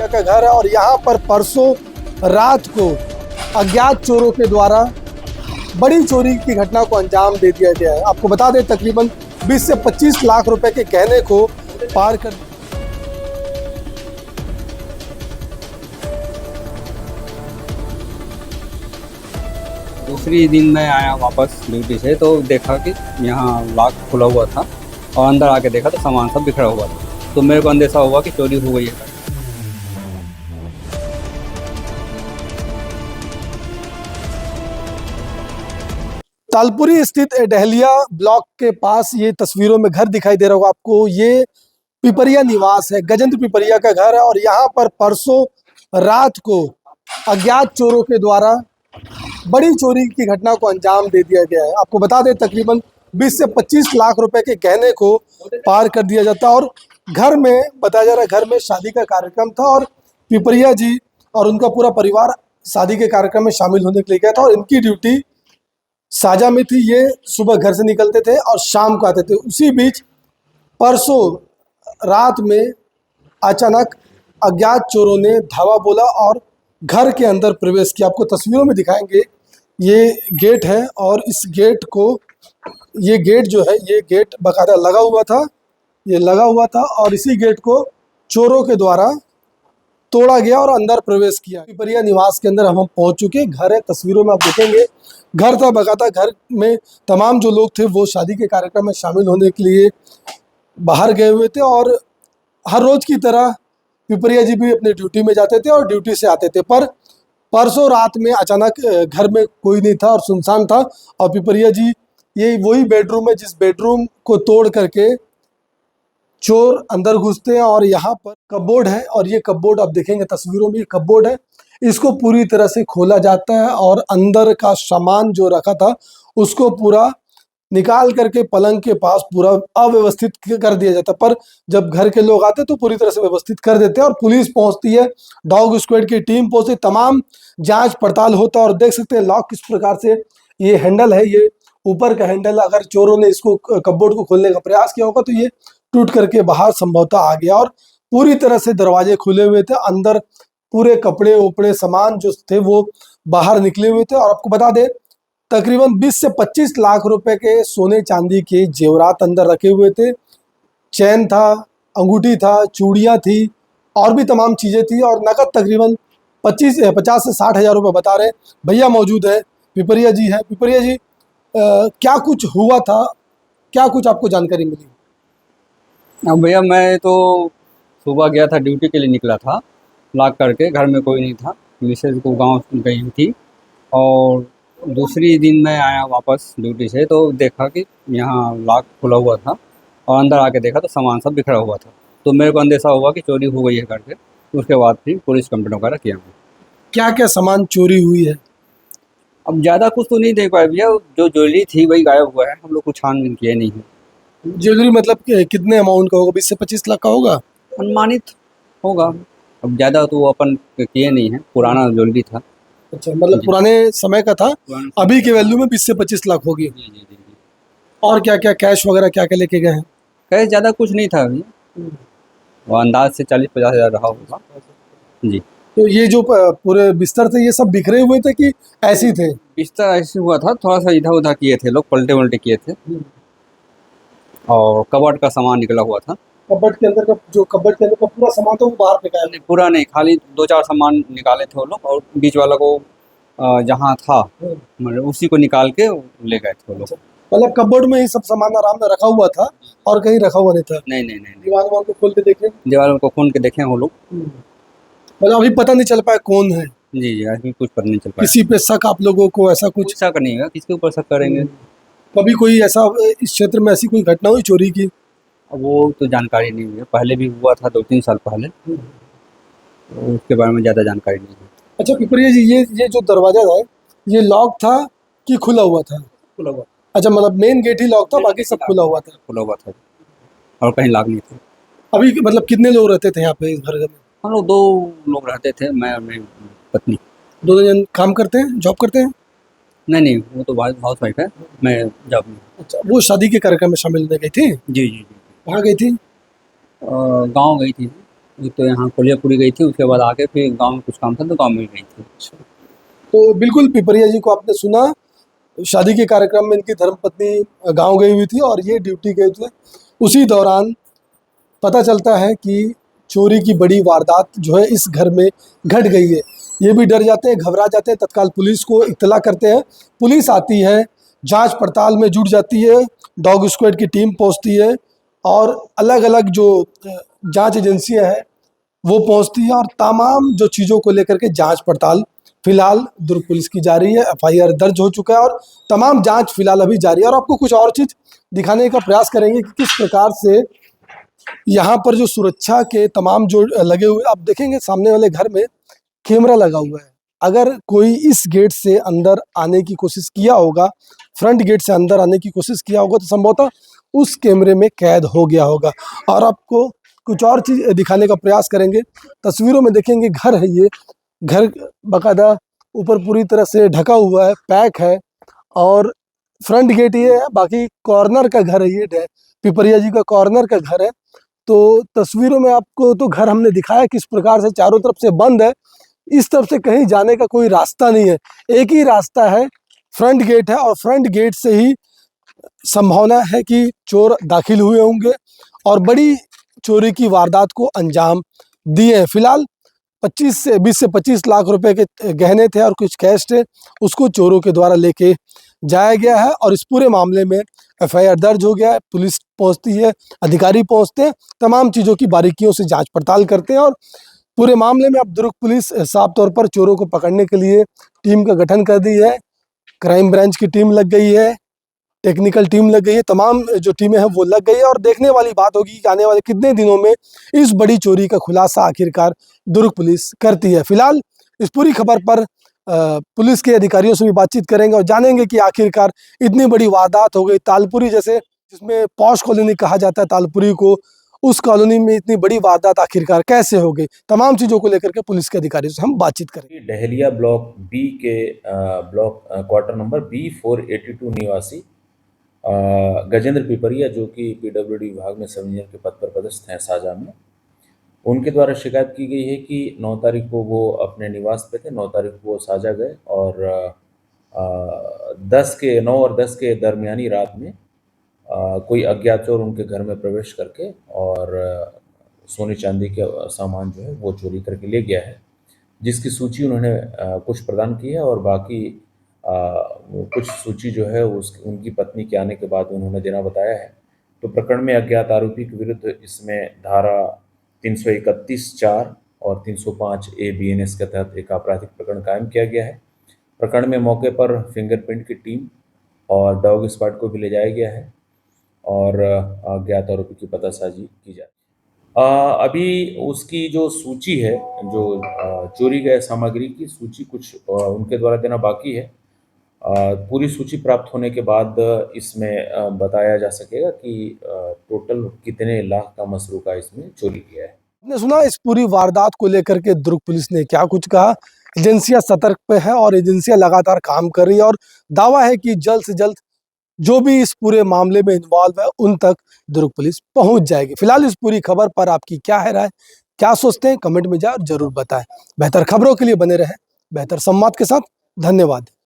पिपरिया का घर है और यहाँ पर परसों रात को अज्ञात चोरों के द्वारा बड़ी चोरी की घटना को अंजाम दे दिया गया है। आपको बता दें तकरीबन 20 से 25 लाख रुपए के गहने को पार कर दूसरी दिन मैं आया वापस ड्यूटी से तो देखा कि यहाँ लॉक खुला हुआ था और अंदर आके देखा तो सामान सब बिखरा हुआ था। तो मेरे को अंदेशा हुआ कि चोरी हो गई है। तालपुरी स्थित डहलिया ब्लॉक के पास ये तस्वीरों में घर दिखाई दे रहा होगा आपको। ये पिपरिया निवास है, गजेंद्र पिपरिया का घर है और यहाँ पर परसों रात को अज्ञात चोरों के द्वारा बड़ी चोरी की घटना को अंजाम दे दिया गया है। आपको बता दें तकरीबन 20 से 25 लाख रुपए के गहने को पार कर दिया जाता है और घर में बताया जा रहा है घर में शादी का कार्यक्रम था और पिपरिया जी और उनका पूरा परिवार शादी के कार्यक्रम में शामिल होने के लिए गया था और इनकी ड्यूटी साजा में थी। ये सुबह घर से निकलते थे और शाम को आते थे। उसी बीच परसों रात में अचानक अज्ञात चोरों ने धावा बोला और घर के अंदर प्रवेश किया। आपको तस्वीरों में दिखाएंगे, ये गेट है और इस गेट को ये गेट जो है ये गेट बाकायदा लगा हुआ था, ये लगा हुआ था और इसी गेट को चोरों के द्वारा तोड़ा गया और अंदर प्रवेश किया। पिपरिया निवास के अंदर हम पहुंच चुके। घर है, तस्वीरों में आप देखेंगे घर था बाकायदा। घर में तमाम जो लोग थे वो शादी के कार्यक्रम में शामिल होने के लिए बाहर गए हुए थे और हर रोज की तरह पिपरिया जी भी अपनी ड्यूटी में जाते थे और ड्यूटी से आते थे। पर परसों रात में अचानक घर में कोई नहीं था और सुनसान था और पिपरिया जी ये वही बेडरूम है जिस बेडरूम को तोड़ करके चोर अंदर घुसते हैं और यहाँ पर कपबोर्ड है और ये कपबोर्ड आप देखेंगे तस्वीरों में, ये कपबोर्ड है, इसको पूरी तरह से खोला जाता है और अंदर का सामान जो रखा था उसको पूरा निकाल करके पलंग के पास पूरा अव्यवस्थित कर दिया जाता। पर जब घर के लोग आते तो पूरी तरह से व्यवस्थित कर देते हैं और पुलिस पहुंचती है, डॉग स्क्वाड की टीम पहुंचती, तमाम जांच पड़ताल होता है और देख सकते हैं लॉक किस प्रकार से ये हैंडल है, ये ऊपर का हैंडल, अगर चोरों ने इसको कपबोर्ड को खोलने का प्रयास किया होगा तो ये टूट करके बाहर संभवतः आ गया और पूरी तरह से दरवाजे खुले हुए थे। अंदर पूरे कपड़े उपड़े सामान जो थे वो बाहर निकले हुए थे और आपको बता दें तकरीबन 20 से 25 लाख रुपए के सोने चांदी के जेवरात अंदर रखे हुए थे। चैन था, अंगूठी था, चूड़ियाँ थी और भी तमाम चीज़ें थी और नकद तकरीबन 50 से 60 हज़ार रुपये बता रहे। भैया मौजूद है, पिपरिया जी है। पिपरिया जी क्या कुछ हुआ था, क्या कुछ आपको जानकारी मिली? अब भैया मैं तो सुबह गया था, ड्यूटी के लिए निकला था, लॉक करके घर में कोई नहीं था, मिसेज को गाँव गई थी और दूसरी दिन मैं आया वापस ड्यूटी से तो देखा कि यहाँ लॉक खुला हुआ था और अंदर आके देखा तो सामान सब बिखरा हुआ था। तो मेरे को अंदेशा हुआ कि चोरी हो गई है करके। उसके बाद फिर पुलिस कंप्लेंट वगैरह किया। क्या क्या सामान चोरी हुई है? अब ज़्यादा कुछ तो नहीं देख पाए भैया, जो ज्वेलरी थी वही गायब हुआ है। हम लोग कुछ छानबीन किए नहीं है। ज्वेलरी मतलब कितने अमाउंट का होगा? 20 से 25 लाख का होगा अनुमानित होगा। अब ज़्यादा तो वो अपन किए नहीं है, पुराना ज्वेलरी था। अच्छा, मतलब पुराने समय का था, अभी के वैल्यू में 20 से 25 लाख होगी। जी जी जी जी। और क्या क्या कैश वगैरह क्या क्या लेके गए हैं? कैश ज़्यादा कुछ नहीं था भैया, वो अंदाज से 40-50 हज़ार रहा होगा जी। तो ये जो पूरे बिस्तर थे ये सब बिखरे हुए थे कि ऐसे ही थे? बिस्तर ऐसे हुआ था, थोड़ा सा इधर उधर किए थे लोग, पलटे वलटे किए थे और कबर्ड का सामान निकला हुआ था। कबर्ड के अंदर का जो कबर्ड के अंदर का पूरा सामान था वो बाहर निकाला? नहीं, पूरा नहीं, खाली 2-4 सामान निकाले थे वो लोग और बीच वाला को जहाँ था मतलब उसी को निकाल के ले गए थे वो लोग। मतलब कबर्ड में ही सब सामान आराम से रखा हुआ था और कहीं रखा हुआ नहीं था? नहीं नहीं नहीं, दीवार को खोल के देखे? दीवार को खोल के देखे वो लोग। मतलब अभी पता नहीं चल पाया कौन है? जी जी, अभी कुछ पता नहीं चल पाया। किसी पे शक आप लोगों को ऐसा कुछ? शक नहीं है, किसके ऊपर शक करेंगे। कभी कोई ऐसा इस क्षेत्र में ऐसी कोई घटना हुई चोरी की? अब वो तो जानकारी नहीं है, पहले भी हुआ था 2-3 साल पहले, तो उसके बारे में ज़्यादा जानकारी नहीं है। अच्छा पिपरिया जी, ये जो दरवाजा है ये लॉक था कि खुला हुआ था? खुला हुआ। अच्छा, मतलब मेन गेट ही लॉक था, बाकी सब खुला हुआ था? खुला हुआ था और कहीं लॉक नहीं था। अभी मतलब कितने लोग रहते थे यहाँ पे इस घर में? हम लोग 2 लोग रहते थे, मैं और मेरी पत्नी। 2 जन काम करते हैं, जॉब करते हैं? नहीं नहीं, वो तो हाउस वाइफ है, मैं जॉब में। अच्छा, वो शादी के कार्यक्रम में शामिल होने गई थी? जी जी जी। कहाँ गई थी? गांव गई थी, ये तो यहाँ कोलियापुरी गई थी, उसके बाद आके फिर गाँव में कुछ काम था तो गाँव में गई थी। तो बिल्कुल पिपरिया जी को आपने सुना, शादी के कार्यक्रम में इनकी धर्मपत्नी गांव गई हुई थी और ये ड्यूटी गए थे। उसी दौरान पता चलता है कि चोरी की बड़ी वारदात जो है इस घर में घट गई है। ये भी डर जाते हैं, घबरा जाते हैं, तत्काल पुलिस को इत्तला करते हैं। पुलिस आती है, जांच पड़ताल में जुट जाती है, डॉग स्क्वाड की टीम पहुंचती है और अलग अलग जो जांच एजेंसियां हैं वो पहुंचती है और तमाम जो चीज़ों को लेकर के जांच पड़ताल फिलहाल दुर्ग पुलिस की जारी है। एफआईआर दर्ज हो चुका है और तमाम जांच फिलहाल अभी जारी है। और आपको कुछ और चीज़ दिखाने का प्रयास करेंगे कि किस प्रकार से यहाँ पर जो सुरक्षा के तमाम जो लगे हुए, आप देखेंगे सामने वाले घर में कैमरा लगा हुआ है। अगर कोई इस गेट से अंदर आने की कोशिश किया होगा, फ्रंट गेट से अंदर आने की कोशिश किया होगा, तो संभवतः उस कैमरे में कैद हो गया होगा। और आपको कुछ और चीज़ दिखाने का प्रयास करेंगे। तस्वीरों में देखेंगे घर है, ये घर बाकायदा ऊपर पूरी तरह से ढका हुआ है, पैक है और फ्रंट गेट ये है, बाकी कॉर्नर का घर है, ये पिपरिया जी का कॉर्नर का घर है। तो तस्वीरों में आपको तो घर हमने दिखाया किस प्रकार से चारों तरफ से बंद है, इस तरफ से कहीं जाने का कोई रास्ता नहीं है। एक ही रास्ता है, फ्रंट गेट है और फ्रंट गेट से ही संभावना है कि चोर दाखिल हुए होंगे और बड़ी चोरी की वारदात को अंजाम दिए हैं। फिलहाल 20 से 25 लाख रुपए के गहने थे और कुछ कैश थे, उसको चोरों के द्वारा लेके जाया गया है और इस पूरे मामले में एफआईआर दर्ज हो गया है। पुलिस पहुंचती है, अधिकारी पहुंचते हैं, तमाम चीज़ों की बारीकियों से जांच पड़ताल करते हैं और पूरे मामले में अब दुर्ग पुलिस साफ तौर पर चोरों को पकड़ने के लिए टीम का गठन कर दी है। क्राइम ब्रांच की टीम लग गई है, टेक्निकल टीम लग गई है, तमाम जो टीमें हैं वो लग गई है और देखने वाली बात होगी कि आने वाले कितने दिनों में इस बड़ी चोरी का खुलासा आखिरकार दुर्ग पुलिस करती है। फिलहाल इस पूरी खबर पर पुलिस के अधिकारियों से भी बातचीत करेंगे और जानेंगे कि आखिरकार इतनी बड़ी वारदात हो गई तालपुरी जैसे, जिसमें पॉश कॉलोनी कहा जाता है तालपुरी को, उस कॉलोनी में इतनी बड़ी वारदात आखिरकार कैसे हो गई। तमाम चीज़ों को लेकर के पुलिस के अधिकारियों से हम बातचीत करेंगे। डहलिया ब्लॉक बी के ब्लॉक क्वार्टर नंबर B482 निवासी गजेंद्र पिपरिया, जो कि पीडब्ल्यूडी विभाग में सब इंजीनियर के पद पर पदस्थ हैं साजा में, उनके द्वारा शिकायत की गई है कि 9 तारीख को वो अपने निवास पे थे। 9 तारीख को वो साजा गए और 9 और 10 के दरमियानी रात में कोई अज्ञात चोर उनके घर में प्रवेश करके और सोने चांदी के सामान जो है वो चोरी करके ले गया है, जिसकी सूची उन्होंने कुछ प्रदान की है और बाकी कुछ सूची जो है उनकी पत्नी के आने के बाद उन्होंने देना बताया है। तो प्रकरण में अज्ञात आरोपी के विरुद्ध इसमें धारा 331(4) और 305(a) BNS के तहत एक आपराधिक प्रकरण कायम किया गया है। प्रकरण में मौके पर फिंगरप्रिंट की टीम और डॉग स्क्वाड को भी ले जाया गया है और अज्ञात आरोपी की पतासाजी की जाती है। अभी उसकी जो सूची है, जो चोरी गए सामग्री की सूची कुछ उनके द्वारा देना बाकी है। पूरी सूची प्राप्त होने के बाद इसमें बताया जा सकेगा कि टोटल कितने लाख का मसरूका इसमें चोरी किया है। आपने सुना इस पूरी वारदात को लेकर के दुर्ग पुलिस ने क्या कुछ कहा। एजेंसियां सतर्क पे है और एजेंसियां लगातार काम कर रही है और दावा है कि जल्द से जल्द जो भी इस पूरे मामले में इन्वॉल्व है उन तक दुर्ग पुलिस पहुंच जाएगी। फिलहाल इस पूरी खबर पर आपकी क्या है राय, क्या सोचते हैं, कमेंट में जाकर जरूर बताएं। बेहतर खबरों के लिए बने रहें बेहतर संवाद के साथ। धन्यवाद।